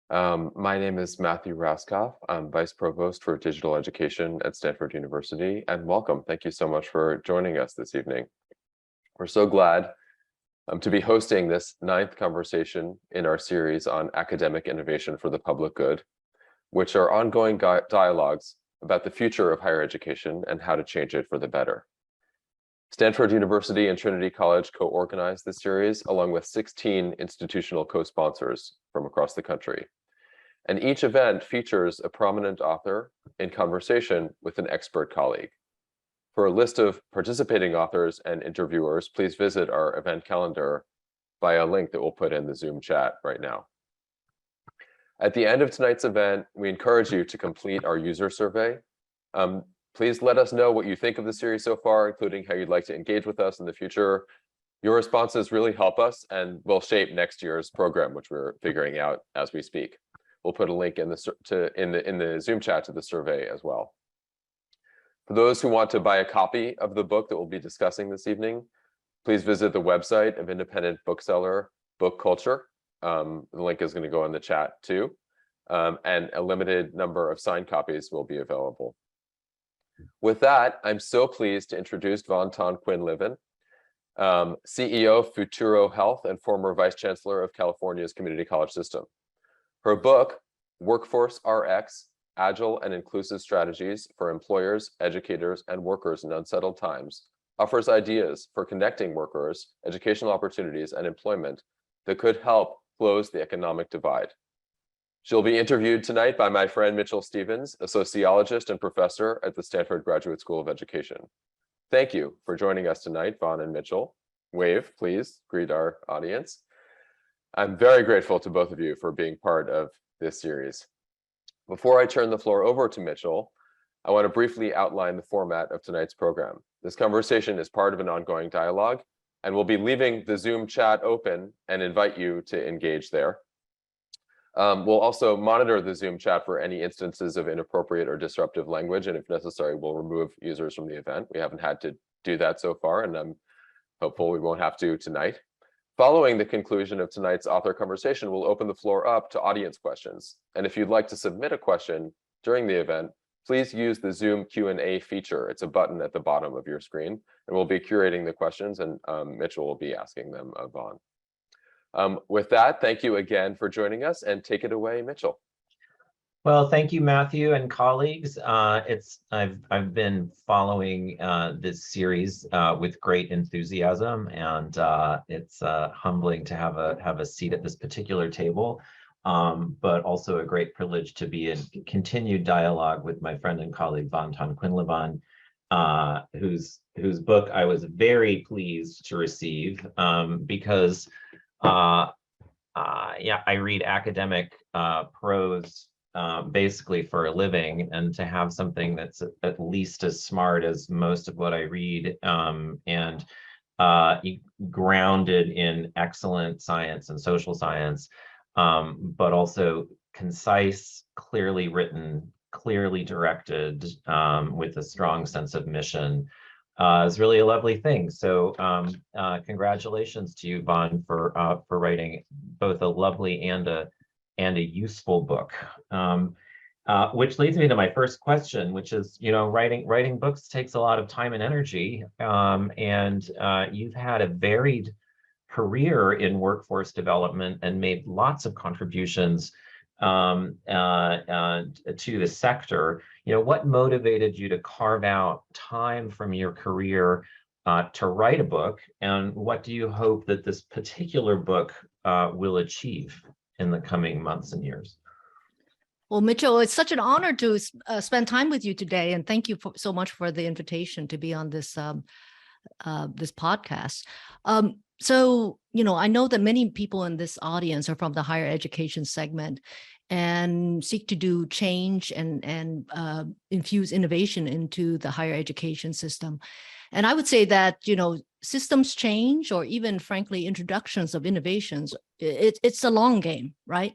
My name is Matthew Raskoff. I'm Vice Provost for Digital Education at Stanford University, and welcome. Thank you so much for joining us this evening. We're so glad to be hosting this 9th conversation in our series on academic innovation for the public good, which are ongoing dialogues about the future of higher education and how to change it for the better. Stanford University and Trinity College co-organized this series along with 16 institutional co-sponsors from across the country. And each event features a prominent author in conversation with an expert colleague. For a list of participating authors and interviewers, please visit our event calendar via a link that we'll put in the Zoom chat right now. At the end of tonight's event, we encourage you to complete our user survey. Please let us know what you think of the series so far, including how you'd like to engage with us in the future. Your responses really help us and will shape next year's program, which we're figuring out as we speak. We'll put a link in the Zoom chat to the survey as well. For those who want to buy a copy of the book that we'll be discussing this evening, please visit the website of independent bookseller Book Culture. The link is going to go in the chat too, and a limited number of signed copies will be available. With that, I'm so pleased to introduce Ton-Quinlivan, CEO of Futuro Health and former Vice Chancellor of California's Community College System. Her book, WorkforceRX, Agile and Inclusive Strategies for Employers, Educators, and Workers in Unsettled Times, offers ideas for connecting workers, educational opportunities, and employment that could help close the economic divide. She'll be interviewed tonight by my friend Mitchell Stevens, a sociologist and professor at the Stanford Graduate School of Education. Thank you for joining us tonight, Vaughn and Mitchell. Wave, please, greet our audience. I'm very grateful to both of you for being part of this series. Before I turn the floor over to Mitchell, I want to briefly outline the format of tonight's program. This conversation is part of an ongoing dialogue, and we'll be leaving the Zoom chat open and invite you to engage there. We'll also monitor the Zoom chat for any instances of inappropriate or disruptive language, and if necessary, we'll remove users from the event. We haven't had to do that so far, and I'm hopeful we won't have to tonight. Following the conclusion of tonight's author conversation, we'll open the floor up to audience questions. And if you'd like to submit a question during the event, please use the Zoom Q&A feature. It's a button at the bottom of your screen, and we'll be curating the questions, and Mitchell will be asking them of Vaughn. With that, thank you again for joining us, and take it away, Mitchell. Well, thank you, Matthew and colleagues. I've been following this series with great enthusiasm, and it's humbling to have a seat at this particular table, but also a great privilege to be in continued dialogue with my friend and colleague Ton-Quinlivan, whose book I was very pleased to receive because. I read academic prose basically for a living, and to have something that's at least as smart as most of what I read and grounded in excellent science and social science, but also concise, clearly written, clearly directed, with a strong sense of mission. Is really a lovely thing. So congratulations to you, Vaughn, for writing both a lovely and a useful book. Which leads me to my first question, which is, writing books takes a lot of time and energy, and you've had a varied career in workforce development and made lots of contributions to the sector. What motivated you to carve out time from your career to write a book, and what do you hope that this particular book will achieve in the coming months and years? Well, Mitchell, it's such an honor to spend time with you today, and thank you so much for the invitation to be on this this podcast. So, I know that many people in this audience are from the higher education segment and seek to do change and infuse innovation into the higher education system. And I would say that, systems change, or even frankly, introductions of innovations, it's a long game, right?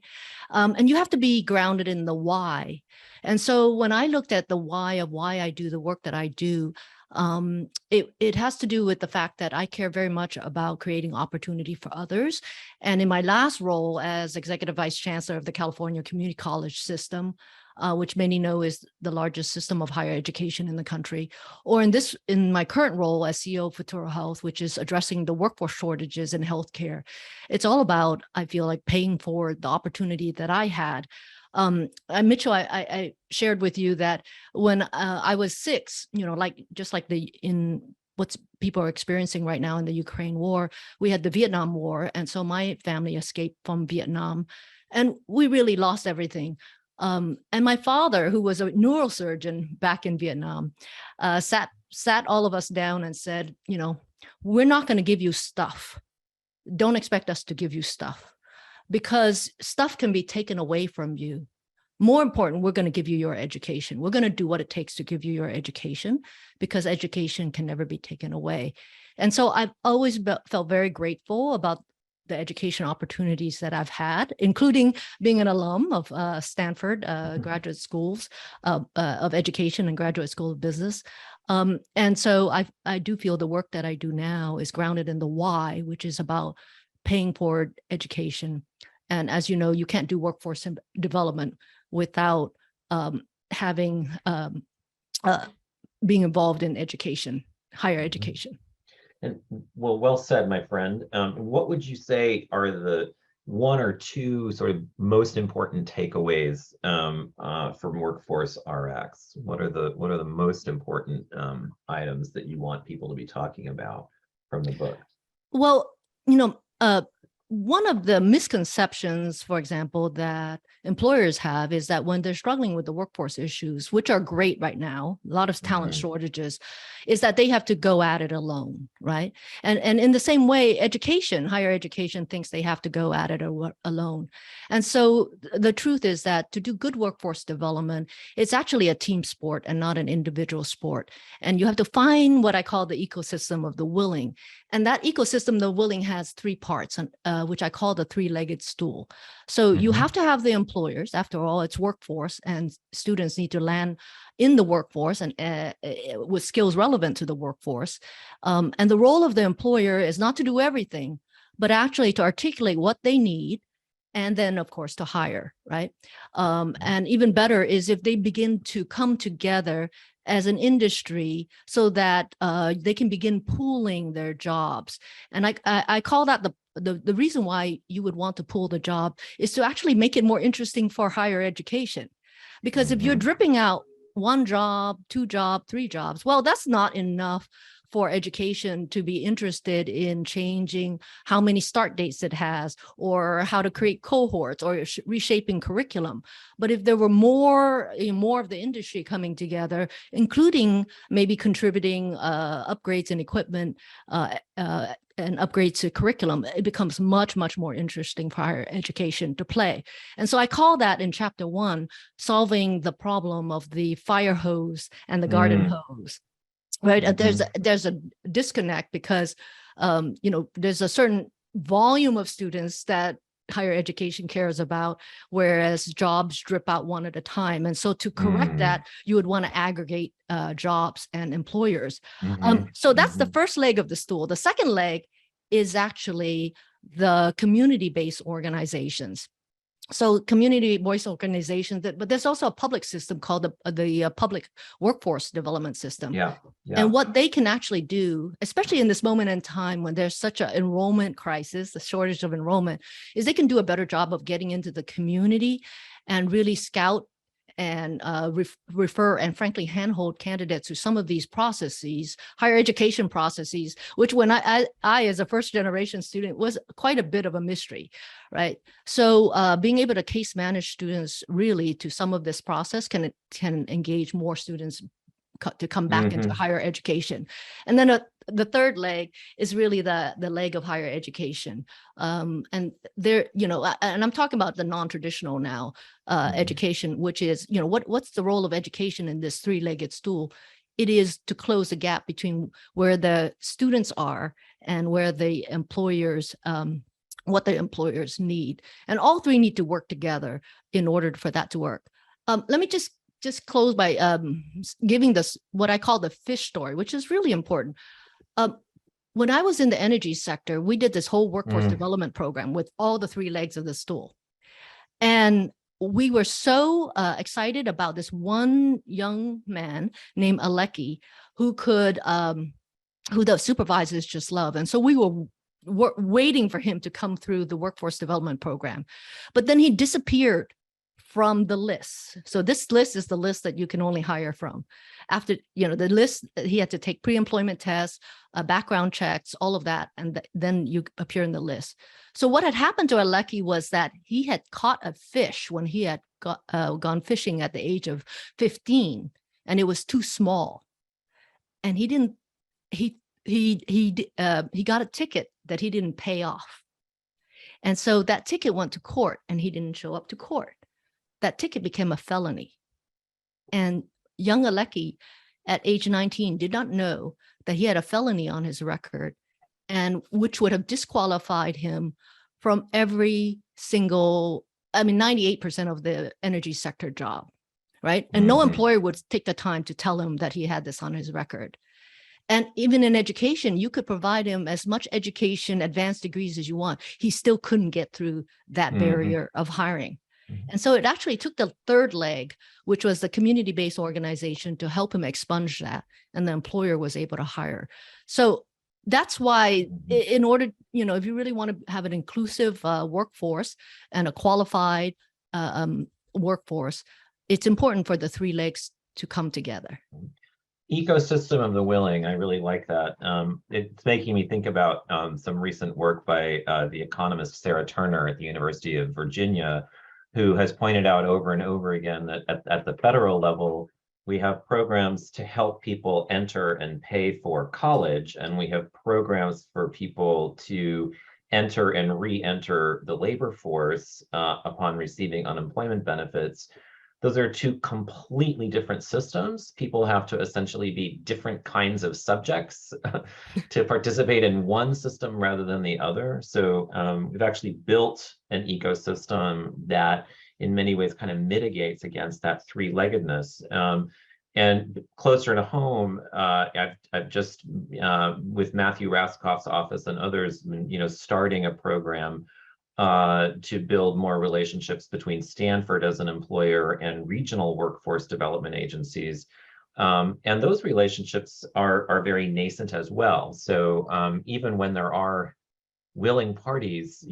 And you have to be grounded in the why. And so when I looked at the why of why I do the work that I do, It has to do with the fact that I care very much about creating opportunity for others. And in my last role as executive vice chancellor of the California Community College system, which many know is the largest system of higher education in the country, or in my current role as CEO of Futuro Health, which is addressing the workforce shortages in healthcare. It's all about, I feel like, paying for the opportunity that I had. Mitchell, I shared with you that when I was 6, just like in what people are experiencing right now in the Ukraine war, we had the Vietnam War. And so my family escaped from Vietnam and we really lost everything. And my father, who was a neurosurgeon back in Vietnam, sat all of us down and said, we're not going to give you stuff. Don't expect us to give you stuff, because stuff can be taken away from you. More important, we're going to give you your education. We're going to do what it takes to give you your education, because education can never be taken away. And so I've always felt very grateful about the education opportunities that I've had, including being an alum of Stanford graduate schools of education and graduate school of business. And so I do feel the work that I do now is grounded in the why, which is about paying for education. And as you know, you can't do workforce development without being involved in education, higher education. And well said, my friend. What would you say are the 1 or 2 sort of most important takeaways from WorkforceRX? What are the most important items that you want people to be talking about from the book? Well, one of the misconceptions, for example, that employers have is that when they're struggling with the workforce issues, which are great right now, a lot of talent shortages, is that they have to go at it alone, right? And in the same way, higher education thinks they have to go at it alone. And so the truth is that to do good workforce development, it's actually a team sport and not an individual sport. And you have to find what I call the ecosystem of the willing. And that ecosystem, the willing, has 3 parts, which I call the 3-legged stool. So you have to have the employers. After all, it's workforce, and students need to land in the workforce and with skills relevant to the workforce. And the role of the employer is not to do everything, but actually to articulate what they need, and then, of course, to hire, right? And even better is if they begin to come together as an industry so that they can begin pooling their jobs. And I call that the reason why you would want to pool the job is to actually make it more interesting for higher education. Because if you're dripping out 1 job, 2 jobs, 3 jobs, well, that's not enough for education to be interested in changing how many start dates it has, or how to create cohorts, or reshaping curriculum. But if there were more of the industry coming together, including maybe contributing upgrades in equipment and upgrades to curriculum, it becomes much, much more interesting for higher education to play. And so I call that in chapter 1, solving the problem of the fire hose and the garden hose. Right. There's a disconnect because, there's a certain volume of students that higher education cares about, whereas jobs drip out one at a time. And so to correct that, you would want to aggregate jobs and employers. So that's the first leg of the stool. The second leg is actually the community-based organizations. So community voice organizations, but there's also a public system called the public workforce development system. Yeah. And what they can actually do, especially in this moment in time when there's such an enrollment crisis, the shortage of enrollment, is they can do a better job of getting into the community and really scout and refer and frankly handhold candidates through some of these processes, higher education processes, which when I as a first generation student was quite a bit of a mystery, right? So being able to case manage students really to some of this process can engage more students to come back into higher education. And then the third leg is really the leg of higher education. And there, and I'm talking about the non-traditional now education, which is, what's the role of education in this 3-legged stool? It is to close the gap between where the students are and where the employers, what the employers need. And all 3 need to work together in order for that to work. Let me just just close by giving this what I call the fish story, which is really important. When I was in the energy sector, we did this whole workforce development program with all the three legs of the stool. And we were so excited about this one young man named Aleki who who the supervisors just love. And so we were waiting for him to come through the workforce development program. But then he disappeared from the list. So this list is the list that you can only hire from. After, the list, he had to take pre-employment tests, background checks, all of that, and then you appear in the list. So what had happened to Aleki was that he had caught a fish when he had gone fishing at the age of 15, and it was too small. And he got a ticket that he didn't pay off. And so that ticket went to court, and he didn't show up to court. That ticket became a felony. And young Aleki at age 19 did not know that he had a felony on his record, and which would have disqualified him from every single, 98% of the energy sector job, right? And no employer would take the time to tell him that he had this on his record. And even in education, you could provide him as much education, advanced degrees as you want. He still couldn't get through that barrier of hiring. And so it actually took the third leg, which was the community-based organization, to help him expunge that. And the employer was able to hire. So that's why, in order, if you really want to have an inclusive workforce and a qualified workforce, it's important for the three legs to come together. Ecosystem of the willing, I really like that. It's making me think about some recent work by the economist Sarah Turner at the University of Virginia, who has pointed out over and over again that at the federal level, we have programs to help people enter and pay for college, and we have programs for people to enter and re-enter the labor force upon receiving unemployment benefits. Those are two completely different systems. People have to essentially be different kinds of subjects to participate in one system rather than the other. So we've actually built an ecosystem that in many ways kind of mitigates against that three-leggedness. And closer to home, I've just, with Matthew Raskoff's office and others, starting a program to build more relationships between Stanford as an employer and regional workforce development agencies. And those relationships are very nascent as well. So even when there are willing parties,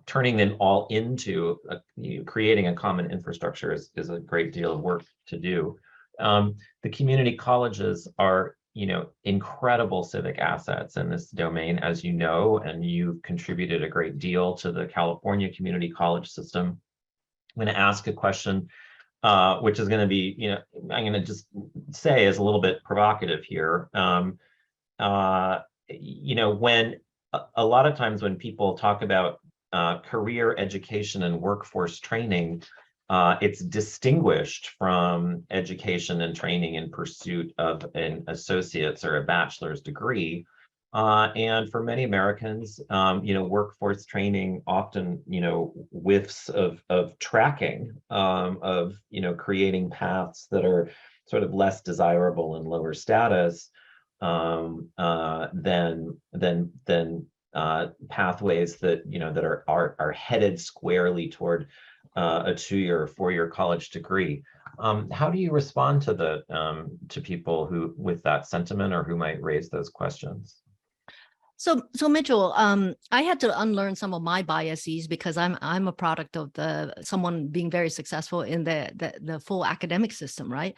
turning them all into creating a common infrastructure is a great deal of work to do. The community colleges are incredible civic assets in this domain, as you know, and you've contributed a great deal to the California community college system. I'm going to ask a question, which is going to be, I'm going to just say is a little bit provocative here. When a lot of times when people talk about career education and workforce training, it's distinguished from education and training in pursuit of an associate's or a bachelor's degree. And for many Americans, workforce training often, whiffs of tracking, of, creating paths that are sort of less desirable and lower status than pathways that, that are headed squarely toward a 2-year or 4-year college degree. How do you respond to to people who with that sentiment or who might raise those questions? So Mitchell, I had to unlearn some of my biases because I'm a product of someone being very successful in the full academic system, right?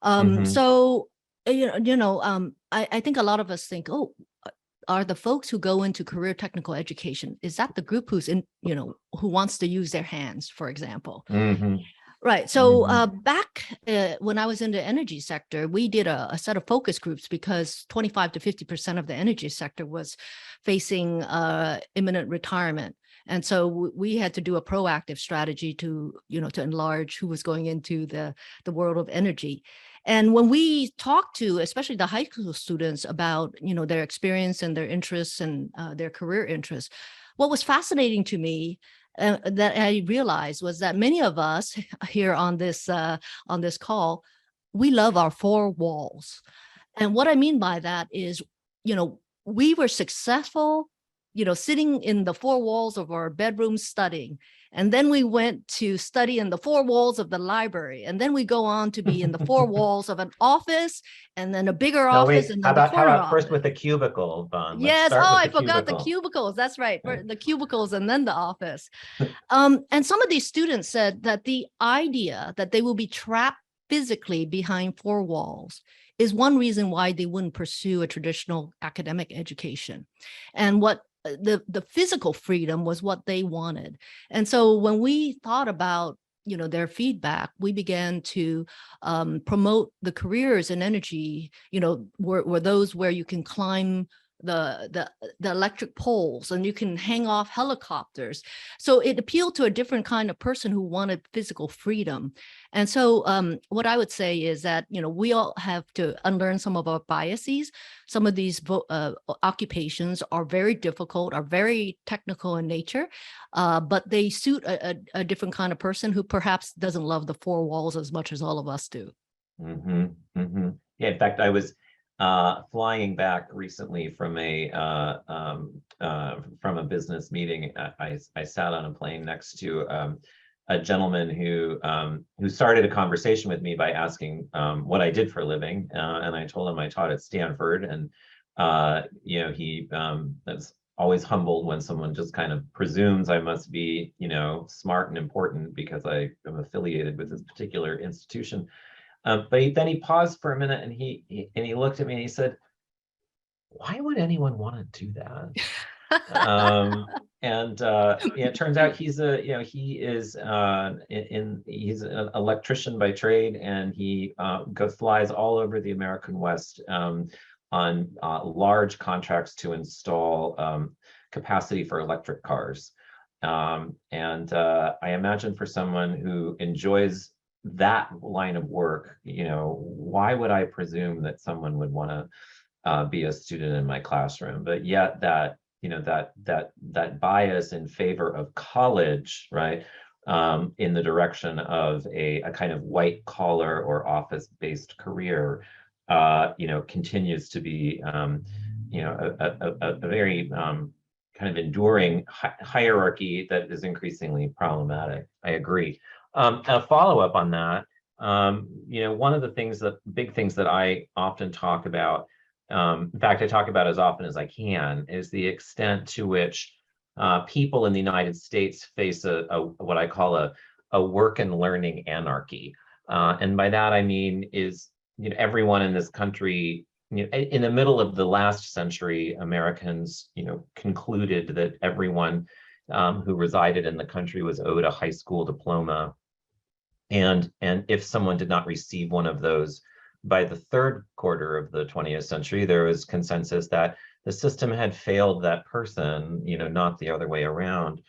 So I think a lot of us think, oh, are the folks who go into career technical education, is that the group who's in, who wants to use their hands, for example? Right. So back when I was in the energy sector, we did a set of focus groups because 25 to 50% of the energy sector was facing imminent retirement. And so we had to do a proactive strategy to enlarge who was going into the world of energy. And when we talked to, especially the high school students about, their experience and their interests and their career interests, what was fascinating to me that I realized was that many of us here on this call, we love our four walls. And what I mean by that is, we were successful, sitting in the four walls of our bedroom studying. And then we went to study in the four walls of the library. And then we go on to be in the four walls of an office, and then a bigger office. And then how how about first with the cubicle, Bon? Yes. Oh, I forgot the cubicles. That's right. The cubicles and then the office. And some of these students said that the idea that they will be trapped physically behind four walls is one reason why they wouldn't pursue a traditional academic education. And what the physical freedom was what they wanted. And so when we thought about their feedback, we began to promote the careers and energy, were those where you can climb the electric poles and you can hang off helicopters. So it appealed to a different kind of person who wanted physical freedom. And so what I would say is that, we all have to unlearn some of our biases. Some of these occupations are very difficult, are very technical in nature, but they suit a different kind of person who perhaps doesn't love the four walls as much as all of us do. Mm-hmm, mm-hmm. Yeah, in fact, I was flying back recently from a business meeting. I sat on a plane next to a gentleman who started a conversation with me by asking what I did for a living, and I told him I taught at Stanford, and he was always humbled when someone just kind of presumes I must be smart and important because I am affiliated with this particular institution. But then he paused for a minute and he looked at me and he said, "Why would anyone want to do that?" It turns out he's he's an electrician by trade, and he flies all over the American West on large contracts to install capacity for electric cars. I imagine for someone who enjoys that line of work, why would I presume that someone would want to be a student in my classroom? But yet that bias in favor of college, right, in the direction of a kind of white collar or office-based career, continues to be a very kind of enduring hierarchy that is increasingly problematic. I agree. A follow-up on that, one of the big things that I often talk about, in fact, I talk about as often as I can, is the extent to which people in the United States face what I call a work and learning anarchy. And by that I mean is, everyone in this country, in the middle of the last century, Americans, concluded that everyone who resided in the country was owed a high school diploma. And if someone did not receive one of those by the third quarter of the 20th century, there was consensus that the system had failed that person, not the other way around.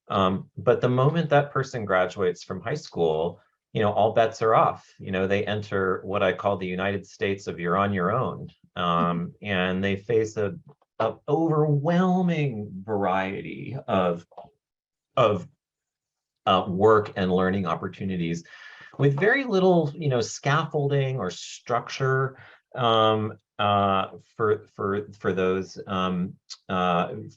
But the moment that person graduates from high school, all bets are off. They enter what I call the United States of you're on your own. And they face a overwhelming variety of work and learning opportunities with very little, scaffolding or structure for those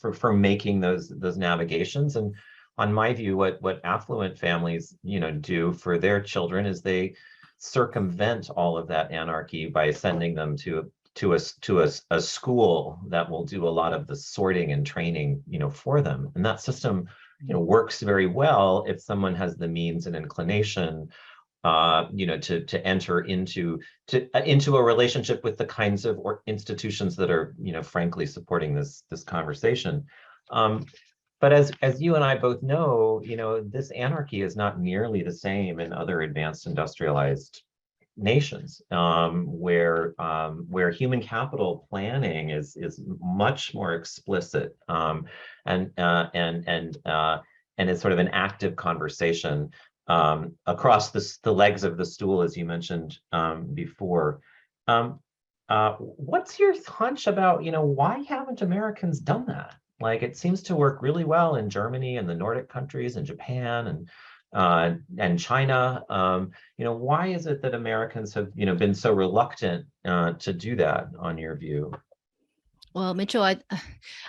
for making those navigations. And on my view, what affluent families do for their children is they circumvent all of that anarchy by sending them to a school that will do a lot of the sorting and training for them. And that system works very well if someone has the means and inclination to enter into a relationship with the kinds of institutions that are frankly supporting this conversation. But as you and I both know, this anarchy is not nearly the same in other advanced industrialized nations, where human capital planning is much more explicit, and it's sort of an active conversation across the legs of the stool, as you mentioned before. What's your hunch about why haven't Americans done that? Like it seems to work really well in Germany and the Nordic countries and Japan and China. Why is it that Americans have, been so reluctant to do that, on your view? Well, Mitchell,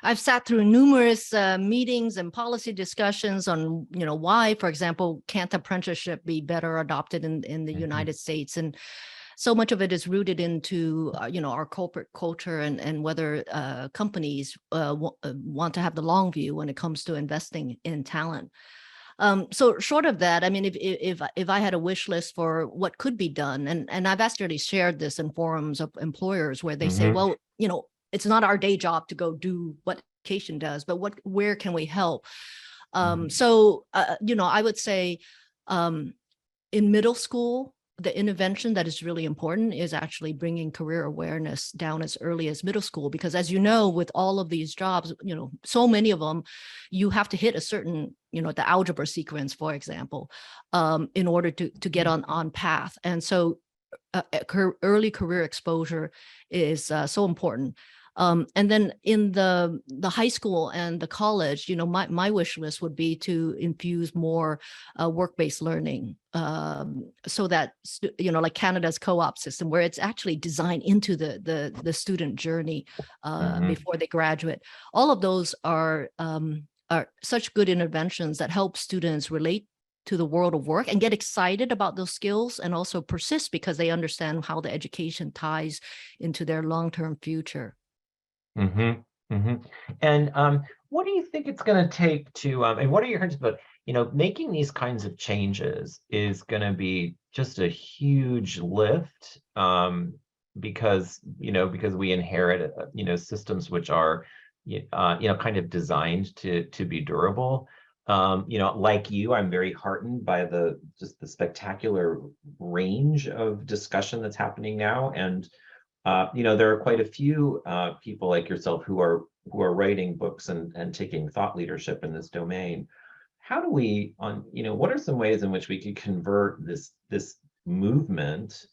I've sat through numerous meetings and policy discussions on, why, for example, can't apprenticeship be better adopted in the United States? And so much of it is rooted into, our corporate culture and whether companies want to have the long view when it comes to investing in talent. So short of that, I mean, if I had a wish list for what could be done, and I've actually shared this in forums of employers where they say, well, it's not our day job to go do what education does, but where can we help? So, I would say in middle school, the intervention that is really important is actually bringing career awareness down as early as middle school, because as you know, with all of these jobs, so many of them, you have to hit a certain, the algebra sequence, for example, in order to get on path. And so early career exposure is so important. And then in the high school and the college, my wish list would be to infuse more work-based learning, so that, like Canada's co-op system, where it's actually designed into the student journey before they graduate. All of those are such good interventions that help students relate to the world of work and get excited about those skills, and also persist because they understand how the education ties into their long-term future. And what do you think it's going to take to, and what are your hunches about, making these kinds of changes is going to be just a huge lift, because we inherit, systems which are, kind of designed to be durable. Like you, I'm very heartened by the spectacular range of discussion that's happening now. And there are quite a few people like yourself who are writing books and taking thought leadership in this domain. How do we, what are some ways in which we could convert this movement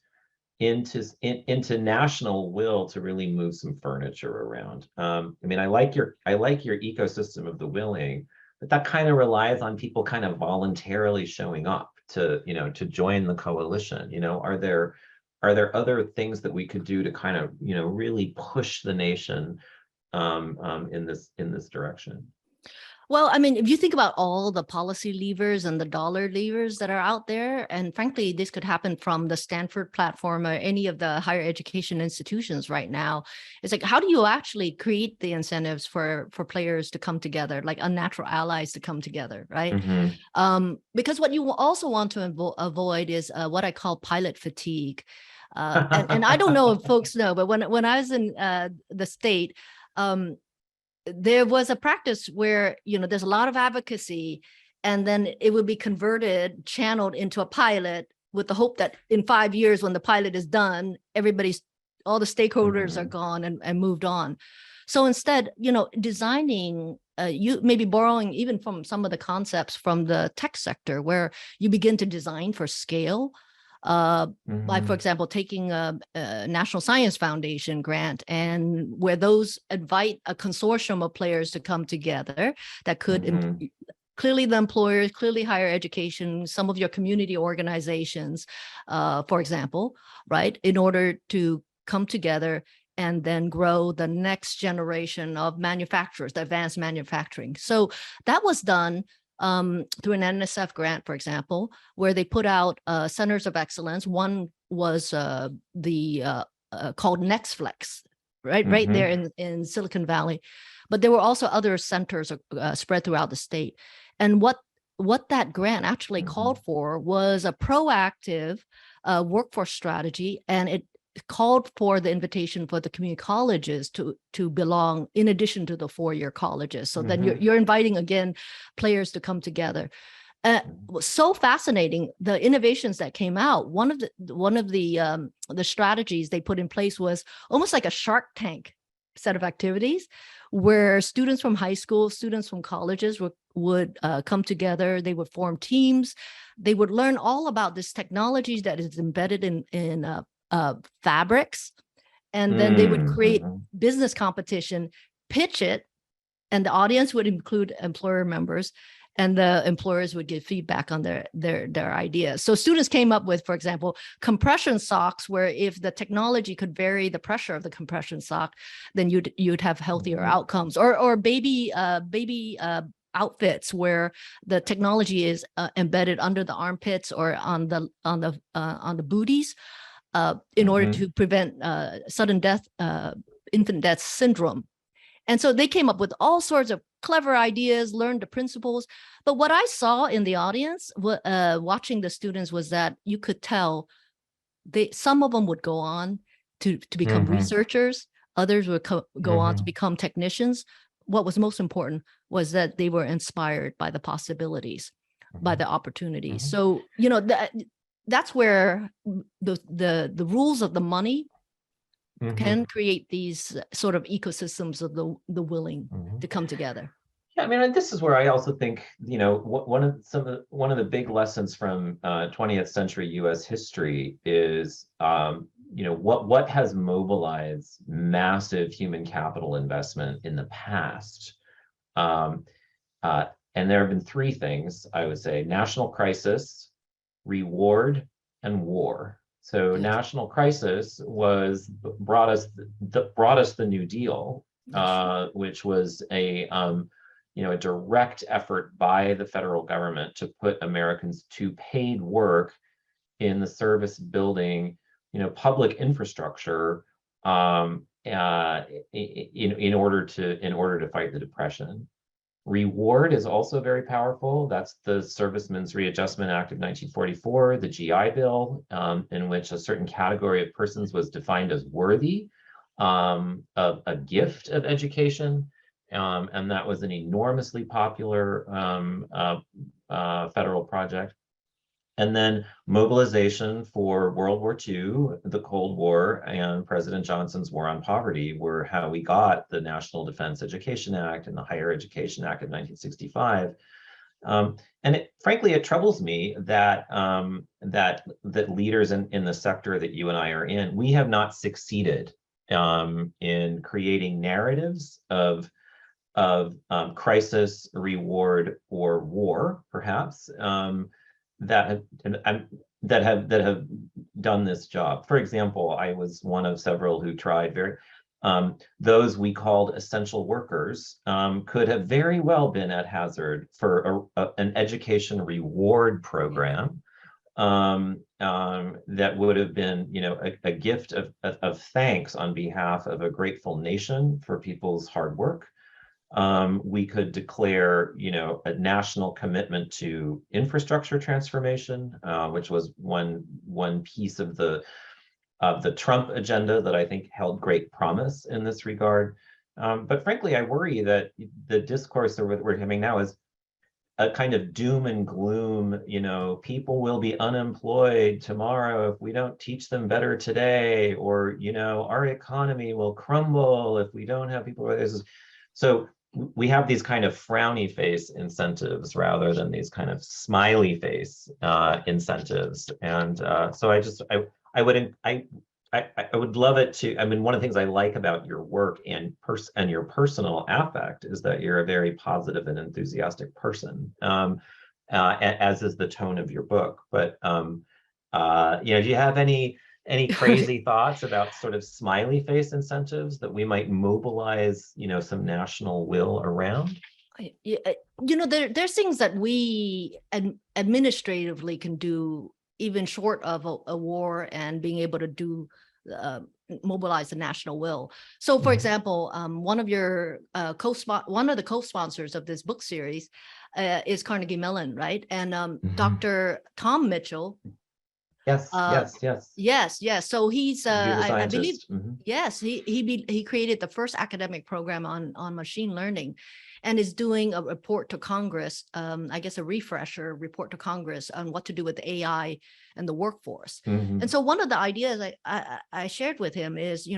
into national will to really move some furniture around? I like your ecosystem of the willing, but that kind of relies on people kind of voluntarily showing up to join the coalition. Are there other things that we could do to kind of, really push the nation in this direction? Well, I mean, if you think about all the policy levers and the dollar levers that are out there, and frankly, this could happen from the Stanford platform or any of the higher education institutions right now. It's like, how do you actually create the incentives for players to come together, like unnatural allies to come together, right? Because what you also want to avoid is what I call pilot fatigue. And I don't know if folks know, but when I was in the state, there was a practice where, there's a lot of advocacy, and then it would be channeled into a pilot with the hope that in 5 years, when the pilot is done, all the stakeholders are gone and moved on. So instead, designing, you maybe borrowing even from some of the concepts from the tech sector, where you begin to design for scale. By, for example, taking a National Science Foundation grant, and where those invite a consortium of players to come together that could clearly the employers, clearly higher education, some of your community organizations, for example, right, in order to come together and then grow the next generation of manufacturers, the advanced manufacturing. So that was done through an NSF grant, for example, where they put out centers of excellence. One was called NextFlex, right there in Silicon Valley. But there were also other centers spread throughout the state. And what that grant actually called for was a proactive workforce strategy, and it called for the invitation for the community colleges to belong in addition to the four-year colleges. So then you're inviting again players to come together. So fascinating, the innovations that came out. One of the strategies they put in place was almost like a Shark Tank set of activities, where students from high school, students from colleges would come together. They would form teams. They would learn all about this technology that is embedded in fabrics, and then they would create business competition, pitch it, and the audience would include employer members, and the employers would give feedback on their ideas. So students came up with, for example, compression socks, where if the technology could vary the pressure of the compression sock, then you'd have healthier outcomes. Or baby outfits where the technology is embedded under the armpits or on the booties, in order to prevent sudden death, infant death syndrome. And so they came up with all sorts of clever ideas, learned the principles. But what I saw in the audience, watching the students, was that you could tell some of them would go on to become researchers. Others would go on to become technicians. What was most important was that they were inspired by the possibilities, by the opportunities. So, that's where the rules of the money can create these sort of ecosystems of the willing to come together. Yeah, I mean, this is where I also think, one of the big lessons from 20th century U.S. history is, what has mobilized massive human capital investment in the past. And there have been three things, I would say: national crisis, reward, and war. So national crisis brought us the New Deal, which was a direct effort by the federal government to put Americans to paid work in the service building, public infrastructure, in order to fight the Depression. Reward is also very powerful. That's the Servicemen's Readjustment Act of 1944, the GI Bill, in which a certain category of persons was defined as worthy of a gift of education. And that was an enormously popular federal project. And then mobilization for World War II, the Cold War, and President Johnson's War on Poverty were how we got the National Defense Education Act and the Higher Education Act of 1965. And frankly, it troubles me that that leaders in the sector that you and I are in, we have not succeeded in creating narratives of crisis, reward, or war, perhaps, that have done this job. For example, I was one of several who tried those we called essential workers could have very well been at hazard for an education reward program that would have been, a gift of thanks on behalf of a grateful nation for people's hard work. We could declare, a national commitment to infrastructure transformation, which was one piece of the Trump agenda that I think held great promise in this regard. But frankly, I worry that the discourse that we're having now is a kind of doom and gloom. People will be unemployed tomorrow if we don't teach them better today, or our economy will crumble if we don't have people. So we have these kind of frowny face incentives rather than these kind of smiley face incentives. And so I would love it to. I mean, one of the things I like about your work and your personal affect is that you're a very positive and enthusiastic person, as is the tone of your book. But do you have any crazy thoughts about sort of smiley face incentives that we might mobilize, some national will around? There's things that we administratively can do, even short of a war, and being able to do mobilize the national will. So, for example, one of the co-sponsors of this book series is Carnegie Mellon, right? And Dr. Tom Mitchell. Yes. So he's, I believe, yes, he created the first academic program on machine learning, and is doing a report to Congress, I guess a refresher report to Congress on what to do with AI and the workforce. And so one of the ideas I shared with him is,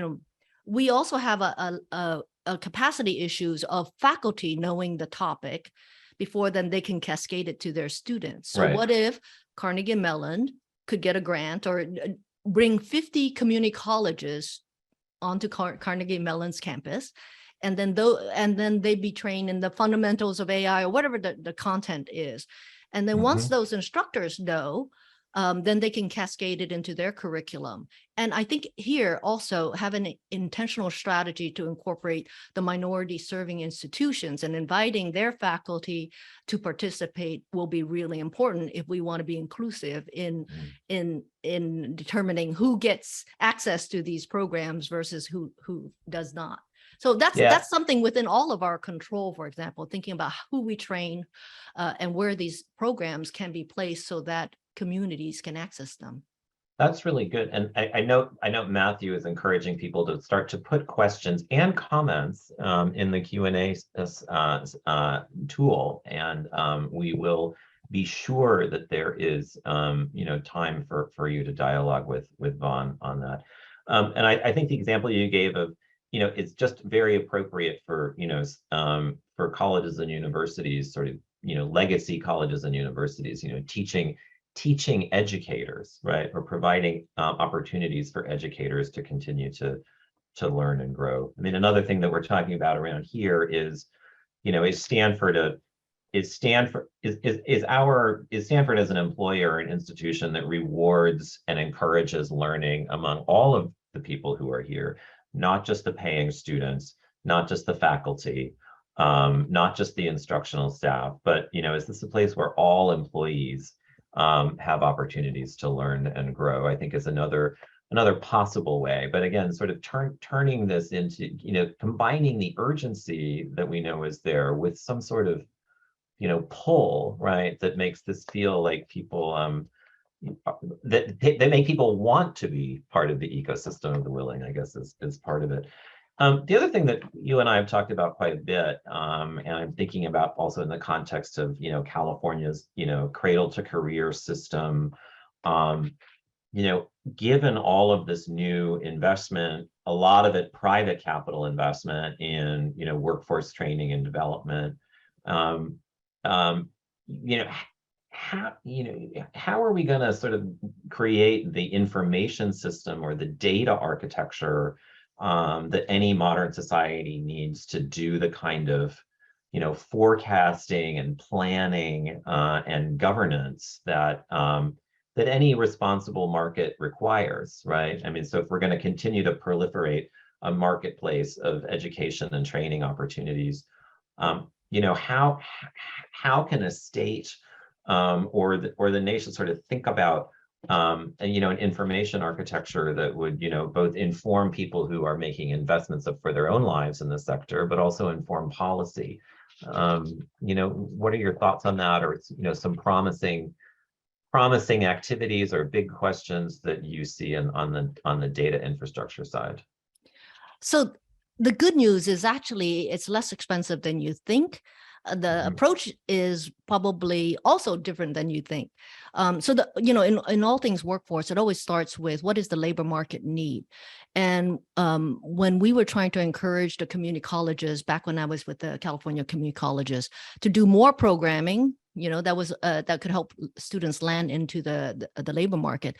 we also have a capacity issues of faculty knowing the topic before then they can cascade it to their students. So what if Carnegie Mellon could get a grant or bring 50 community colleges onto Carnegie Mellon's campus and then they be trained in the fundamentals of AI or whatever the content is. And then once those instructors know, then they can cascade it into their curriculum. And I think here also have an intentional strategy to incorporate the minority serving institutions, and inviting their faculty to participate will be really important if we want to be inclusive in determining who gets access to these programs versus who does not. So that's something within all of our control, for example, thinking about who we train and where these programs can be placed so that communities can access them. That's really good. And I know Matthew is encouraging people to start to put questions and comments in the Q&A tool. And we will be sure that there is time for you to dialogue with Vaughn on that. And I think the example you gave of, it's just very appropriate for, for colleges and universities, sort of, legacy colleges and universities, teaching educators, right, or providing opportunities for educators to continue to learn and grow. I mean, another thing that we're talking about around here is, is Stanford as an employer or an institution that rewards and encourages learning among all of the people who are here, not just the paying students, not just the faculty, not just the instructional staff, but is this a place where all employees have opportunities to learn and grow? I think is another possible way. But again, sort of turning this into, combining the urgency that we know is there with some sort of, pull, right, that makes this feel like people that make people want to be part of the ecosystem of the willing, I guess, is part of it. The other thing that you and I have talked about quite a bit, and I'm thinking about also in the context of, California's, cradle to career system, given all of this new investment, a lot of it private capital investment in, workforce training and development, how are we going to sort of create the information system or the data architecture that any modern society needs to do the kind of, forecasting and planning and governance that that any responsible market requires, right? I mean, so if we're going to continue to proliferate a marketplace of education and training opportunities, how can a state or the nation sort of think about an information architecture that would, both inform people who are making investments for their own lives in the sector, but also inform policy. What are your thoughts on that, or some promising activities or big questions that you see on the data infrastructure side? So the good news is actually it's less expensive than you think. The approach is probably also different than you think. So in all things workforce, it always starts with what is the labor market need. And when we were trying to encourage the community colleges back when I was with the California community colleges to do more programming, that could help students land into the labor market.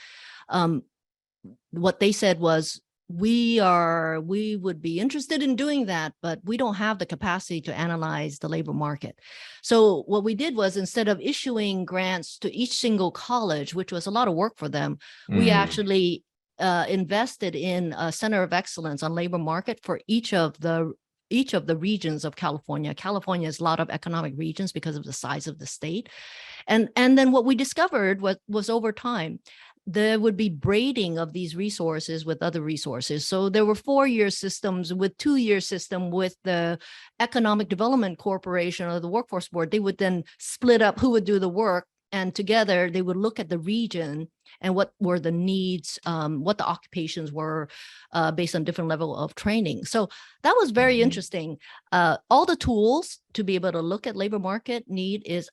What they said was, we would be interested in doing that, but we don't have the capacity to analyze the labor market. So what we did was, instead of issuing grants to each single college, which was a lot of work for them, we actually invested in a center of excellence on labor market for each of the regions of California. California has a lot of economic regions because of the size of the state. And then what we discovered was over time, there would be braiding of these resources with other resources. So there were 4-year systems with 2-year system with the Economic Development Corporation or the Workforce Board. They would then split up who would do the work, and together they would look at the region and what were the needs, what the occupations were based on different level of training. So that was very interesting. All the tools to be able to look at labor market need is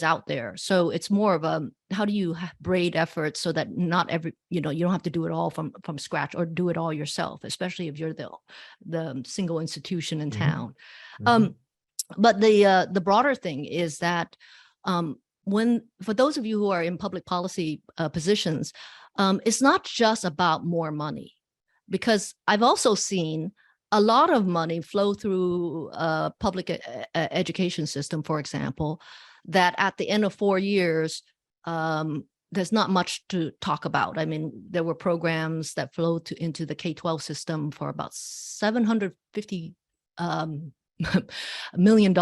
out there. So it's more of a, how do you braid efforts so that not every, you don't have to do it all from scratch or do it all yourself, especially if you're the single institution in town. But the broader thing is that for those of you who are in public policy positions, it's not just about more money, because I've also seen a lot of money flow through public education system, for example, that at the end of 4 years, there's not much to talk about. I mean, there were programs that flowed into the K-12 system for about $750 million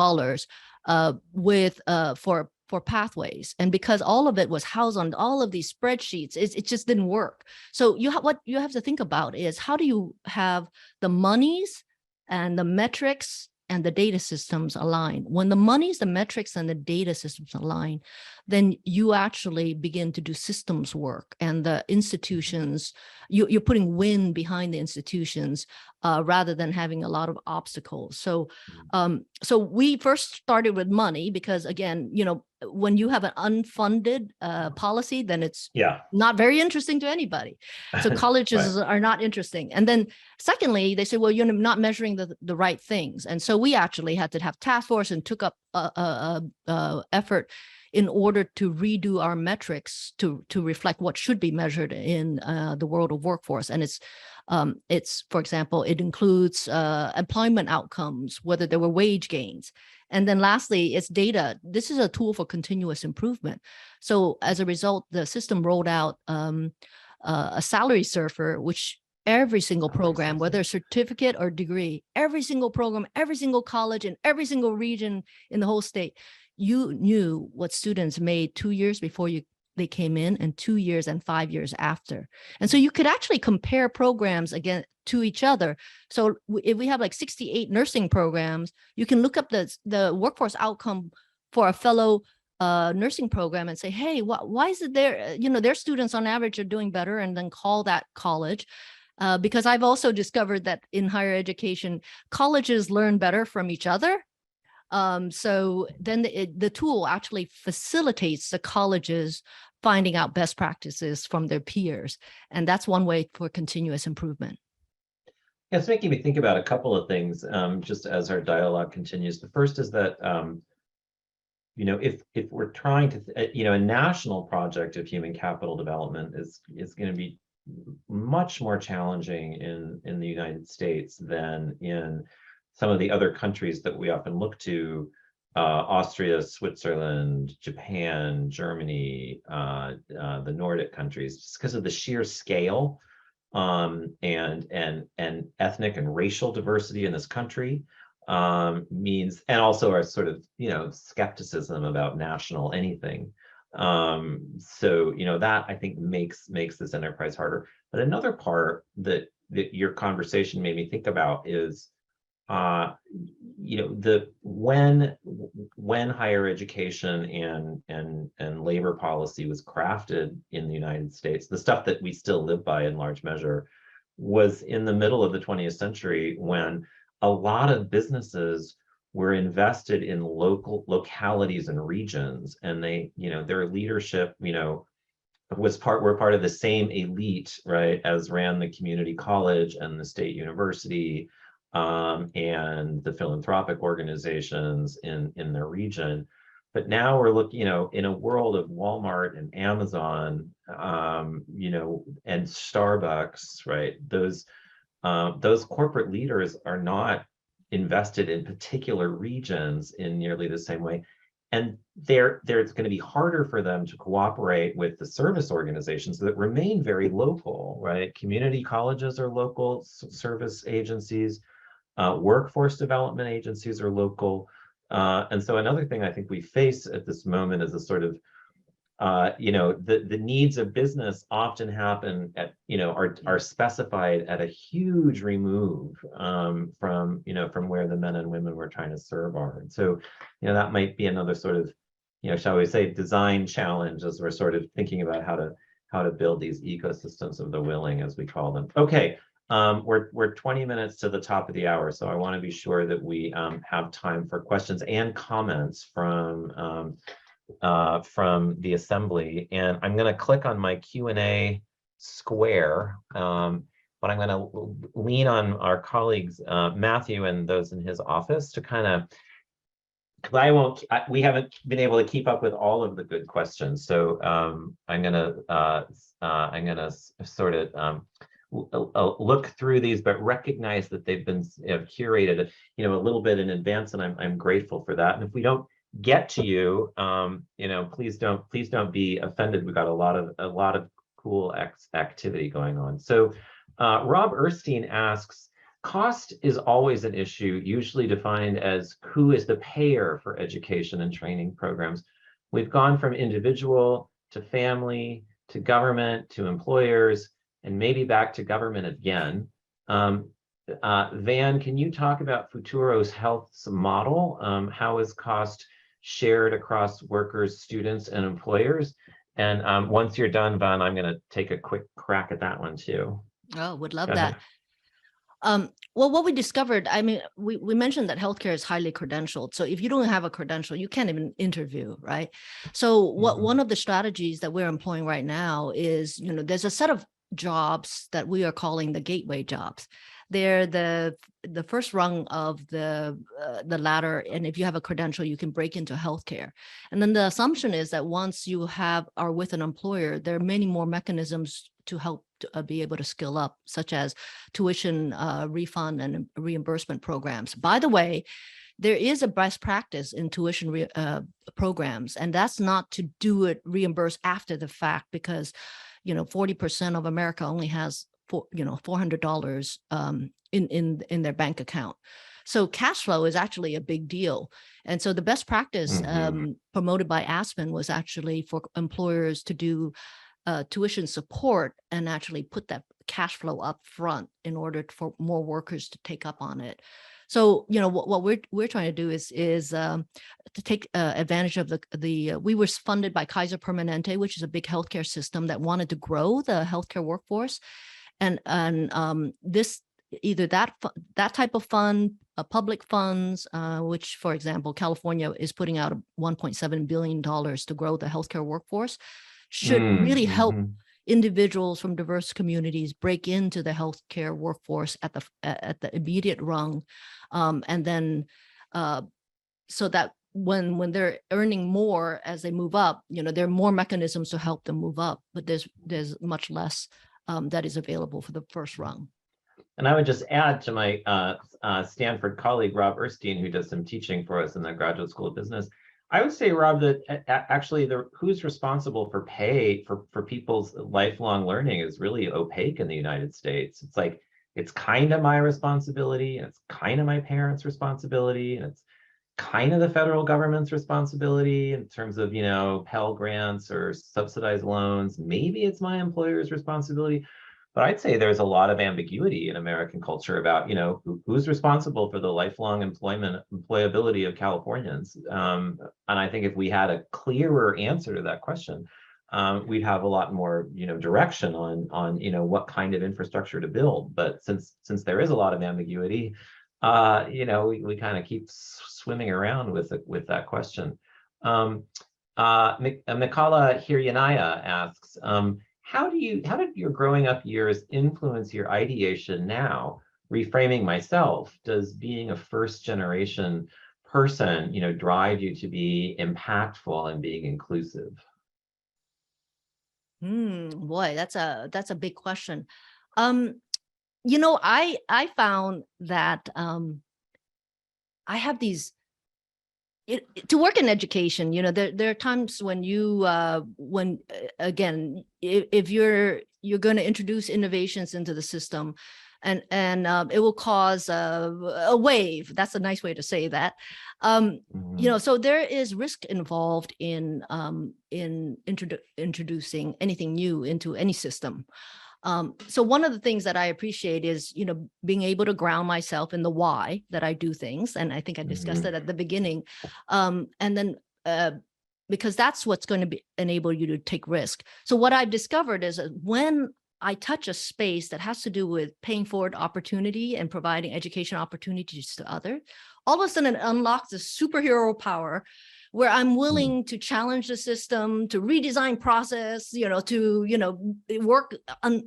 for pathways, and because all of it was housed on all of these spreadsheets, it just didn't work. So what you have to think about is, how do you have the monies and the metrics and the data systems align? When the monies, the metrics, and the data systems align, then you actually begin to do systems work, and the institutions, you're putting wind behind the institutions rather than having a lot of obstacles. So, so we first started with money because, again, when you have an unfunded policy, then it's not very interesting to anybody. So colleges are not interesting. And then secondly, they say, well, you're not measuring the right things. And so we actually had to have task force and took up effort in order to redo our metrics to reflect what should be measured in the world of workforce. And it's, for example, it includes employment outcomes, whether there were wage gains. And then lastly, it's data. This is a tool for continuous improvement. So as a result, the system rolled out a salary surfer, which every single program, whether a certificate or degree, every single program, every single college, and every single region in the whole state, you knew what students made 2 years before they came in, and 2 years and 5 years after. And so you could actually compare programs again to each other. So if we have like 68 nursing programs, you can look up the workforce outcome for a fellow nursing program and say, hey, why is it their students on average are doing better, and then call that college. Because I've also discovered that in higher education, colleges learn better from each other. So then the tool actually facilitates the colleges finding out best practices from their peers. And that's one way for continuous improvement. Yeah, it's making me think about a couple of things just as our dialogue continues. The first is that, if we're trying to, a national project of human capital development is going to be much more challenging in the United States than in some of the other countries that we often look to, Austria, Switzerland, Japan, Germany, the Nordic countries, just because of the sheer scale and ethnic and racial diversity in this country means, and also our sort of, skepticism about national anything. So, that I think makes this enterprise harder. But another part that your conversation made me think about is, when higher education and labor policy was crafted in the United States, the stuff that we still live by in large measure was in the middle of the 20th century, when a lot of businesses were invested in localities and regions, and their leadership, were part of the same elite, right, as ran the community college and the state university and the philanthropic organizations in their region. But now we're looking, in a world of Walmart and Amazon, and Starbucks, right? Those corporate leaders are not invested in particular regions in nearly the same way. And it's going to be harder for them to cooperate with the service organizations that remain very local, right? Community colleges are local service agencies. Workforce development agencies are local. And so another thing I think we face at this moment is a sort of, the needs of business often happen at, are specified at a huge remove from where the men and women we're trying to serve are. And so, that might be another sort of, shall we say, design challenge as we're sort of thinking about how to build these ecosystems of the willing, as we call them. Okay. We're 20 minutes to the top of the hour, so I want to be sure that we have time for questions and comments from the assembly. And I'm going to click on my Q&A square, but I'm going to lean on our colleagues, Matthew and those in his office, to kind of, because we haven't been able to keep up with all of the good questions. So I'm going to sort of look through these, but recognize that they've been curated, a little bit in advance, and I'm grateful for that. And if we don't get to you, please don't be offended. We've got a lot of cool activity going on. So Rob Erstein asks, cost is always an issue, usually defined as who is the payer for education and training programs. We've gone from individual to family to government to employers, and maybe back to government again. Van, can you talk about Futuro Health's model? How is cost shared across workers, students, and employers? And once you're done, Van, I'm going to take a quick crack at that one too. Oh, would love that. Well, what we discovered, I mean, we mentioned that healthcare is highly credentialed. So if you don't have a credential, you can't even interview, right? So one of the strategies that we're employing right now is, there's a set of jobs that we are calling the gateway jobs. They're the first rung of the ladder, and if you have a credential, you can break into healthcare. And then the assumption is that once you are with an employer, there are many more mechanisms to help to be able to skill up, such as tuition refund and reimbursement programs. By the way, there is a best practice in tuition programs, and that's not to do it reimburse after the fact, because 40% of America only has $400 in their bank account. So cash flow is actually a big deal. And so the best practice promoted by Aspen was actually for employers to do tuition support and actually put that cash flow up front in order for more workers to take up on it. So, what we're trying to do is to take advantage of we were funded by Kaiser Permanente, which is a big healthcare system that wanted to grow the healthcare workforce. And this, either that type of fund, public funds, which, for example, California is putting out $1.7 billion to grow the healthcare workforce, should really help individuals from diverse communities break into the healthcare workforce at the immediate rung, and then so that when they're earning more as they move up, there are more mechanisms to help them move up, but there's much less that is available for the first rung. And I would just add to my Stanford colleague, Rob Erstein, who does some teaching for us in the Graduate School of Business. I would say, Rob, that actually who's responsible for pay for people's lifelong learning is really opaque in the United States. It's like, it's kind of my responsibility, and it's kind of my parents' responsibility, and it's kind of the federal government's responsibility in terms of, Pell Grants or subsidized loans. Maybe it's my employer's responsibility. But I'd say there's a lot of ambiguity in American culture about, who's responsible for the lifelong employability of Californians. And I think if we had a clearer answer to that question, we'd have a lot more, direction on what kind of infrastructure to build. But since there is a lot of ambiguity, we kind of keep swimming around with that question. Mikala Hiryanaya asks, how did your growing up years influence your ideation now? Reframing myself, does being a first generation person, drive you to be impactful and being inclusive? Boy, that's a big question. I found that I have these. To work in education, there are times when again, if you're going to introduce innovations into the system, and it will cause a wave. That's a nice way to say that. So there is risk involved in introducing anything new into any system. So one of the things that I appreciate is, being able to ground myself in the why that I do things. And I think I discussed it at the beginning. And then because that's what's going to enable you to take risk. So what I've discovered is that when I touch a space that has to do with paying forward opportunity and providing education opportunities to others, all of a sudden it unlocks this superhero power where I'm willing to challenge the system, to redesign process, to, work on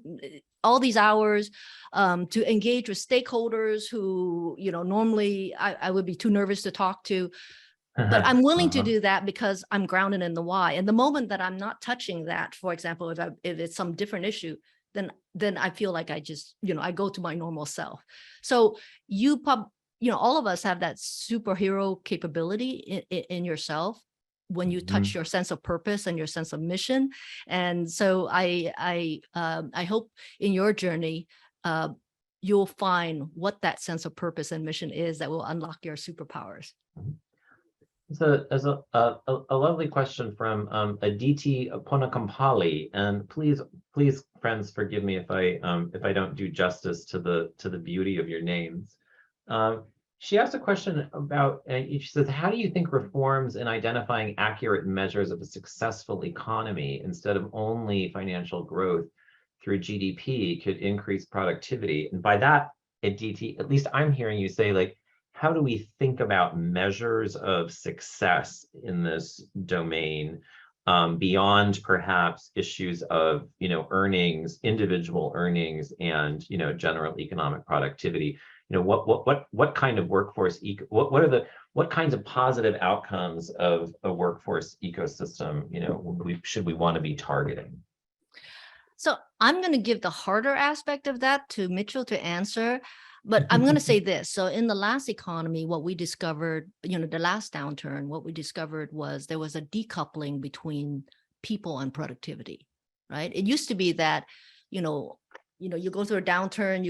all these hours, to engage with stakeholders who, normally I would be too nervous to talk to. But I'm willing to do that because I'm grounded in the why. And the moment that I'm not touching that, for example, if it's some different issue, then I feel like I just, I go to my normal self. So all of us have that superhero capability in yourself when you touch your sense of purpose and your sense of mission. And so I hope in your journey, you'll find what that sense of purpose and mission is that will unlock your superpowers. So as a lovely question from Aditi Ponakampali, and please friends forgive me if I don't do justice to the beauty of your names. She asked a question about, she says, how do you think reforms in identifying accurate measures of a successful economy instead of only financial growth through GDP could increase productivity? And by that, Aditi, at least I'm hearing you say, like, how do we think about measures of success in this domain beyond perhaps issues of, earnings, individual earnings, and, general economic productivity? What kind of workforce what kinds of positive outcomes of a workforce ecosystem, should we want to be targeting? So I'm going to give the harder aspect of that to Mitchell to answer, but I'm going to say this. So in the last economy, what we discovered, the last downturn, what we discovered was there was a decoupling between people and productivity, right? It used to be that, you go through a downturn,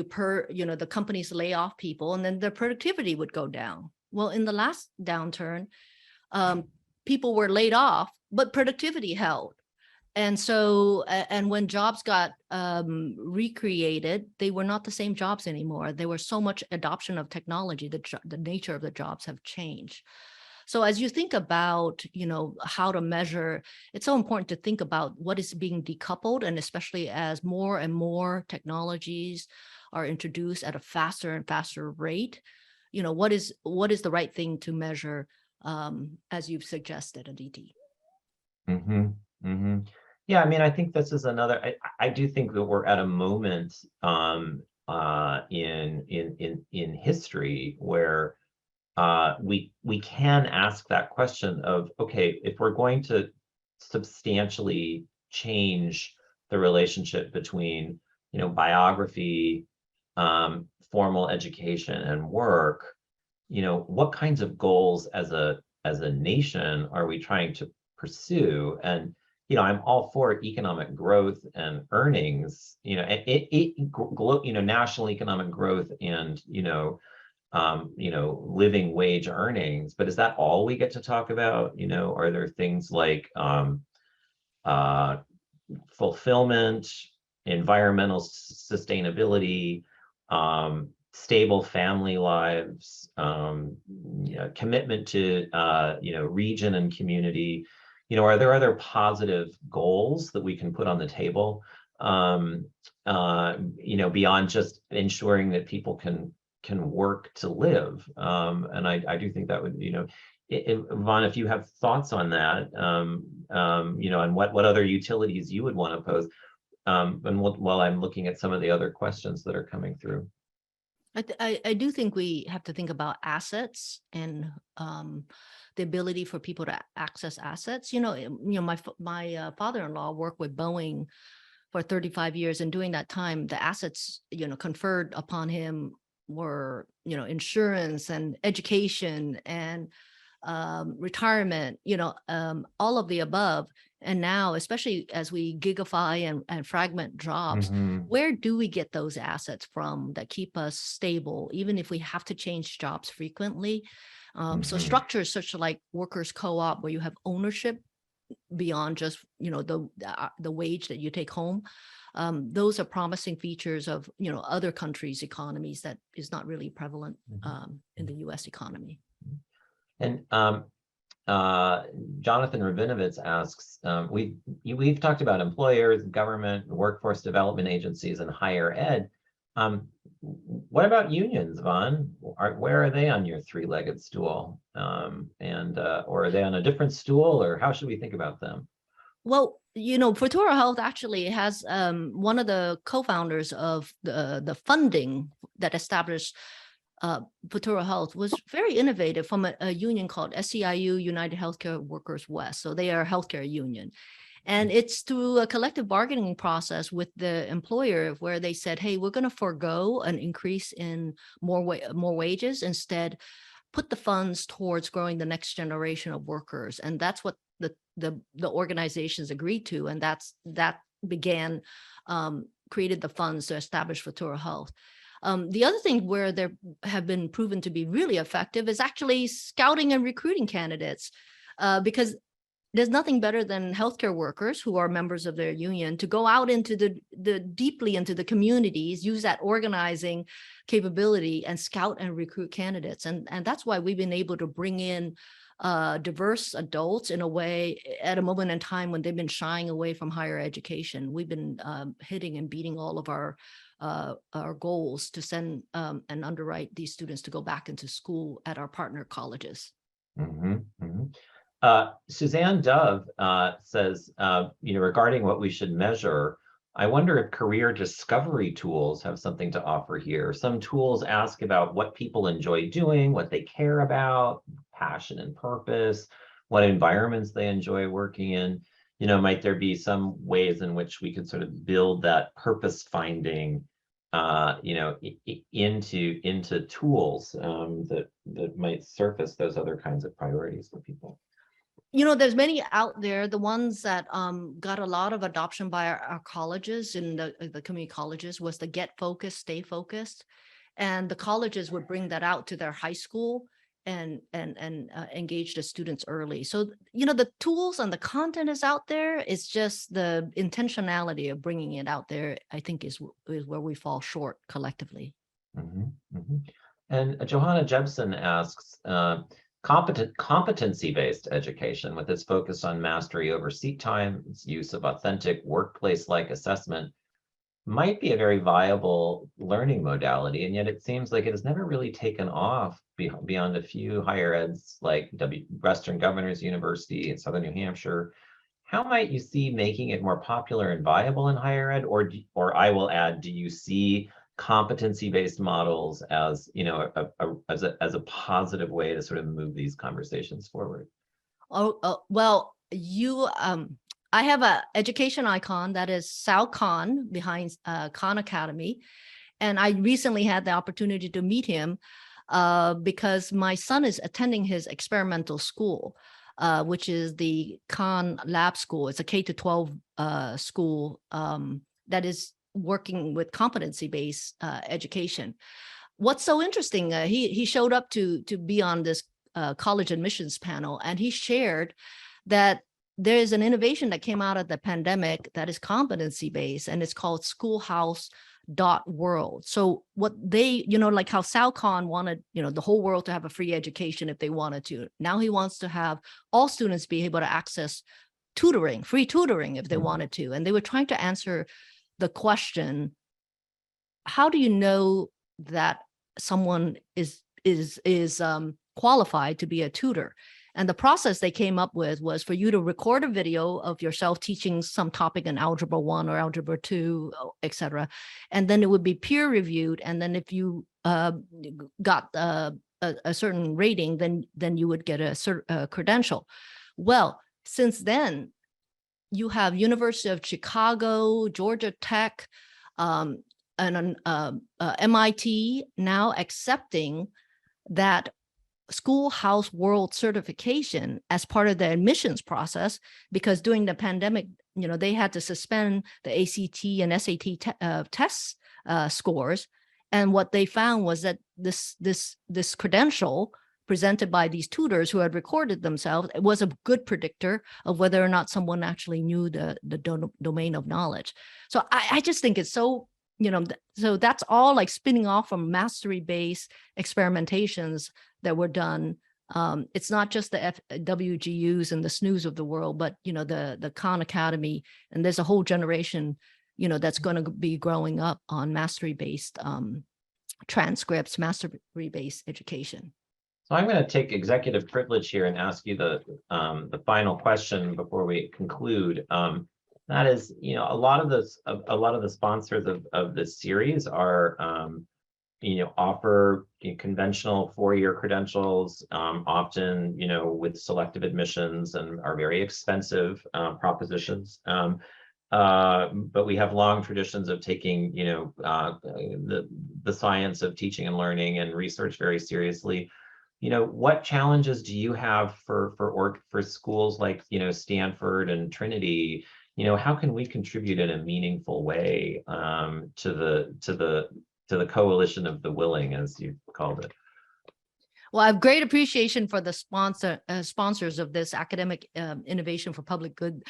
the companies lay off people and then their productivity would go down. Well, in the last downturn, people were laid off, but productivity held. And so, and when jobs got recreated, they were not the same jobs anymore. There was so much adoption of technology, the nature of the jobs have changed. So as you think about, how to measure, it's so important to think about what is being decoupled, and especially as more and more technologies are introduced at a faster and faster rate, what is the right thing to measure, as you've suggested, Aditi? Yeah, I mean, I think this is another. I do think that we're at a moment in history where we can ask that question of, okay, if we're going to substantially change the relationship between, biography, formal education, and work, what kinds of goals as a nation are we trying to pursue? And I'm all for economic growth and earnings, national economic growth and living wage earnings. But is that all we get to talk about? Are there things like fulfillment, environmental sustainability, stable family lives, commitment to region and community? Are there other positive goals that we can put on the table, beyond just ensuring that people can work to live? And I do think that would, Yvonne, if you have thoughts on that, and what other utilities you would want to pose, and while I'm looking at some of the other questions that are coming through. I do think we have to think about assets and the ability for people to access assets. My father-in-law worked with Boeing for 35 years, and during that time, the assets conferred upon him were insurance and education and retirement, all of the above. And now, especially as we gigify and fragment jobs, where do we get those assets from that keep us stable, even if we have to change jobs frequently? So structures such like workers' co-op, where you have ownership beyond just the wage that you take home, those are promising features of other countries' economies that is not really prevalent in the U.S. economy. And Jonathan Rabinovitz asks, we've talked about employers, government, workforce development agencies, and higher ed. What about unions, Vaughn? Where are they on your three-legged stool? Or are they on a different stool, or how should we think about them? Well, Futuro Health actually has one of the co-founders of the funding that established Futuro Health was very innovative from a union called SEIU, United Healthcare Workers West. So they are a healthcare union. And it's through a collective bargaining process with the employer where they said, hey, we're going to forego an increase in more wages, instead put the funds towards growing the next generation of workers. And that's what the organizations agreed to. And that began, created the funds to establish Futuro Health. The other thing where there have been proven to be really effective is actually scouting and recruiting candidates, because there's nothing better than healthcare workers who are members of their union to go out into the deeply into the communities, use that organizing capability and scout and recruit candidates. And that's why we've been able to bring in diverse adults in a way at a moment in time when they've been shying away from higher education. We've been hitting and beating all of our goals to send and underwrite these students to go back into school at our partner colleges. Mm-hmm, mm-hmm. Suzanne Dove says, regarding what we should measure, I wonder if career discovery tools have something to offer here. Some tools ask about what people enjoy doing, what they care about, passion and purpose, what environments they enjoy working in. Might there be some ways in which we could sort of build that purpose finding, into tools that might surface those other kinds of priorities for people? There's many out there. The ones that got a lot of adoption by our colleges and the community colleges was the get focused, stay focused. And the colleges would bring that out to their high school and engage the students early. So, the tools and the content is out there. It's just the intentionality of bringing it out there, I think, is where we fall short collectively. Mm-hmm, mm-hmm. And Johanna Jebsen asks, competency-based education with its focus on mastery over seat time, its use of authentic workplace-like assessment might be a very viable learning modality, and yet it seems like it has never really taken off beyond a few higher eds like Western Governors University in Southern New Hampshire. How might you see making it more popular and viable in higher ed, or I will add, do you see competency-based models as as a positive way to sort of move these conversations forward? Well, I have an education icon that is Sal Khan behind Khan Academy, and I recently had the opportunity to meet him because my son is attending his experimental school, which is the Khan Lab School. It's a K-12 school that is working with competency-based education. What's so interesting, he showed up to be on this college admissions panel, and he shared that there is an innovation that came out of the pandemic that is competency-based, and it's called schoolhouse.world. So what they, like how Sal Khan wanted, the whole world to have a free education if they wanted to. Now he wants to have all students be able to access tutoring, free tutoring if they wanted to. And they were trying to answer the question, how do you know that someone is qualified to be a tutor? And the process they came up with was for you to record a video of yourself teaching some topic in Algebra 1 or Algebra 2, et cetera. And then it would be peer reviewed. And then if you got a certain rating, then you would get a credential. Well, since then, you have University of Chicago, Georgia Tech, and MIT now accepting that Schoolhouse World certification as part of the admissions process, because during the pandemic, they had to suspend the ACT and SAT test scores. And what they found was that this credential presented by these tutors who had recorded themselves, it was a good predictor of whether or not someone actually knew the domain of knowledge. So I just think it's so, so that's all like spinning off from mastery-based experimentations that were done. It's not just the WGUs and the SNUs of the world, but, the Khan Academy, and there's a whole generation, that's going to be growing up on mastery-based transcripts, mastery-based education. So I'm going to take executive privilege here and ask you the final question before we conclude. That is, a lot of the sponsors of this series are offer conventional 4-year credentials, often, with selective admissions, and are very expensive propositions. But we have long traditions of taking, the science of teaching and learning and research very seriously. What challenges do you have for schools like, Stanford and Trinity? How can we contribute in a meaningful way to the coalition of the willing, as you called it? Well, I have great appreciation for the sponsors of this Academic Innovation for Public Good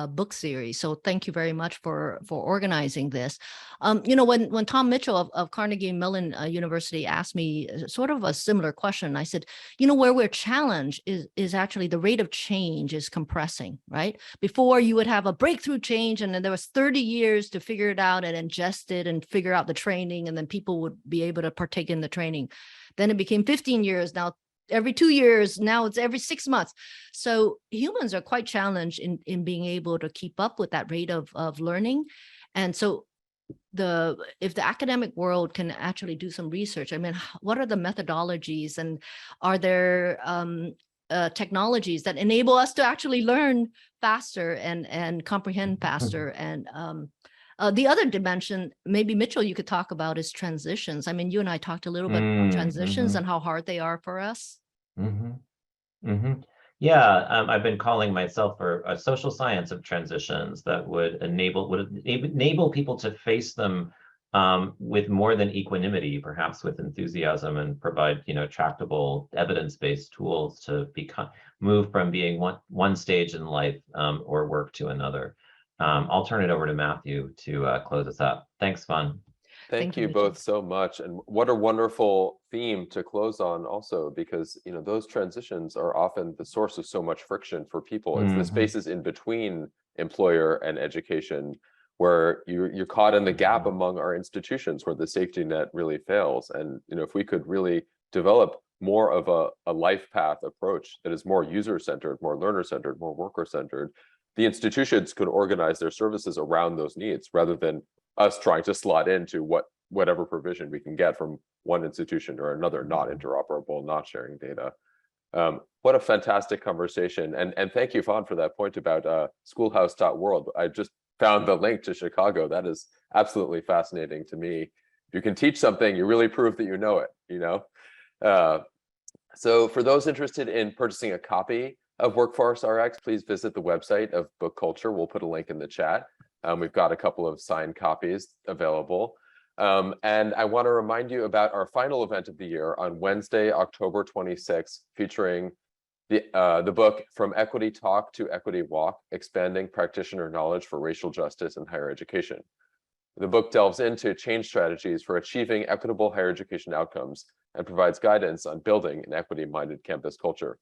book series. So thank you very much for organizing this. When Tom Mitchell of Carnegie Mellon University asked me sort of a similar question, I said, where we're challenged is actually the rate of change is compressing, right? Before you would have a breakthrough change, and then there was 30 years to figure it out and ingest it and figure out the training, and then people would be able to partake in the training. Then it became 15 years. Now, every 2 years, now it's every 6 months. So humans are quite challenged in being able to keep up with that rate of learning. And so if the academic world can actually do some research, I mean, what are the methodologies, and are there technologies that enable us to actually learn faster and comprehend faster? And the other dimension, maybe Mitchell, you could talk about, is transitions. I mean, you and I talked a little bit about transitions and how hard they are for us. Yeah, I've been calling myself for a social science of transitions that would enable people to face them with more than equanimity, perhaps with enthusiasm, and provide tractable evidence-based tools to move from being one stage in life or work to another. I'll turn it over to Matthew to close us up. Thanks, Fun. Thank you both so much. And what a wonderful theme to close on also, because those transitions are often the source of so much friction for people. It's the spaces in between employer and education where you're caught in the gap among our institutions where the safety net really fails. And if we could really develop more of a life path approach that is more user-centered, more learner-centered, more worker-centered, the institutions could organize their services around those needs rather than us trying to slot into whatever provision we can get from one institution or another, not interoperable, not sharing data. What a fantastic conversation. And thank you, Fawn, for that point about schoolhouse.world. I just found the link to Chicago. That is absolutely fascinating to me. If you can teach something, you really prove that you know it, So for those interested in purchasing a copy of WorkforceRX, please visit the website of Book Culture. We'll put a link in the chat. We've got a couple of signed copies available. And I want to remind you about our final event of the year on Wednesday, October 26th, featuring the book From Equity Talk to Equity Walk, Expanding Practitioner Knowledge for Racial Justice in Higher Education. The book delves into change strategies for achieving equitable higher education outcomes and provides guidance on building an equity-minded campus culture.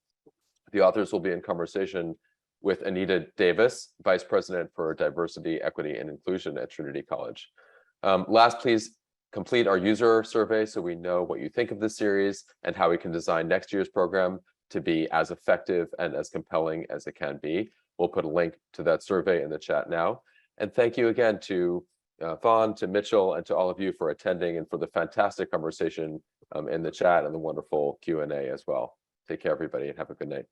The authors will be in conversation with Anita Davis, Vice President for Diversity, Equity, and Inclusion at Trinity College. Last, please complete our user survey so we know what you think of this series and how we can design next year's program to be as effective and as compelling as it can be. We'll put a link to that survey in the chat now. And thank you again to Fawn, to Mitchell, and to all of you for attending and for the fantastic conversation in the chat and the wonderful Q&A as well. Take care, everybody, and have a good night.